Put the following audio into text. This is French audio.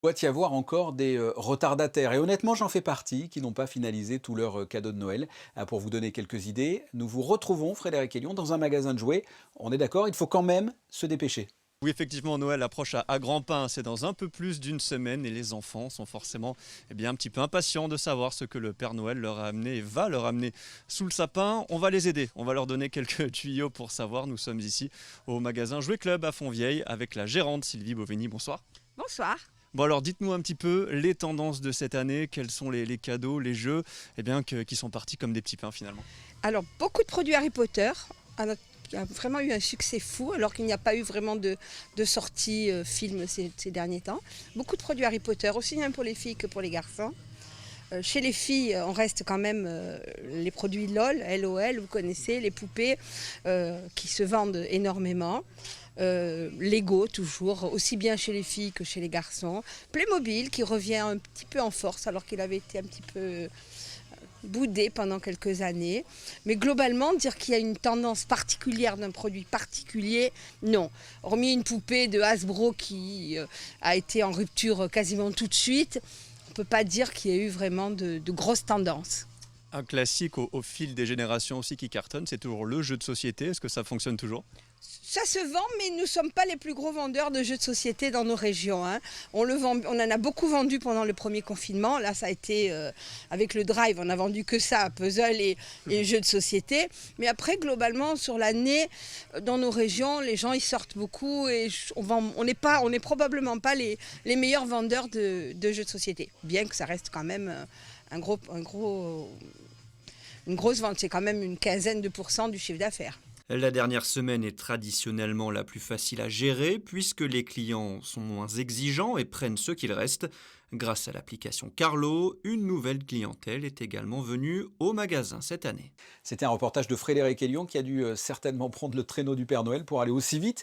Il doit y avoir encore des retardataires. Et honnêtement, j'en fais partie, qui n'ont pas finalisé tous leurs cadeaux de Noël. Pour vous donner quelques idées, nous vous retrouvons, Frédéric Elion, dans un magasin de jouets. On est d'accord, il faut quand même se dépêcher. Oui, effectivement, Noël approche à grands pas, hein. C'est dans un peu plus d'une semaine et les enfants sont forcément un petit peu impatients de savoir ce que le Père Noël leur a amené et va leur amener sous le sapin. On va les aider, on va leur donner quelques tuyaux pour savoir. Nous sommes ici au magasin Jouet Club à Fontvieille avec la gérante Sylvie Boveni. Bonsoir. Bonsoir. Bon alors dites-nous un petit peu les tendances de cette année, quels sont les cadeaux, les jeux qui sont partis comme des petits pains finalement. Alors, beaucoup de produits Harry Potter qui a vraiment eu un succès fou, alors qu'il n'y a pas eu vraiment de sortie film ces derniers temps. Beaucoup de produits Harry Potter, aussi bien pour les filles que pour les garçons. Chez les filles, on reste quand même les produits LOL, LOL, vous connaissez, les poupées qui se vendent énormément. Lego toujours, aussi bien chez les filles que chez les garçons. Playmobil qui revient un petit peu en force alors qu'il avait été un petit peu boudé pendant quelques années. Mais globalement, dire qu'il y a une tendance particulière d'un produit particulier, non. Hormis une poupée de Hasbro qui a été en rupture quasiment tout de suite, on ne peut pas dire qu'il y a eu vraiment de grosses tendances. Un classique au fil des générations aussi qui cartonne, c'est toujours le jeu de société. Est-ce que ça fonctionne toujours? Ça se vend, mais nous ne sommes pas les plus gros vendeurs de jeux de société dans nos régions, hein. On en a beaucoup vendu pendant le premier confinement. Là, ça a été avec le Drive, on n'a vendu que ça, puzzle et jeux de société. Mais après, globalement, sur l'année, dans nos régions, les gens ils sortent beaucoup et on n'est probablement pas les meilleurs vendeurs de jeux de société. Bien que ça reste quand même une grosse vente. C'est quand même une quinzaine de pourcents du chiffre d'affaires. La dernière semaine est traditionnellement la plus facile à gérer puisque les clients sont moins exigeants et prennent ce qu'il reste. Grâce à l'application Carlo, une nouvelle clientèle est également venue au magasin cette année. C'était un reportage de Frédéric Elion qui a dû certainement prendre le traîneau du Père Noël pour aller aussi vite.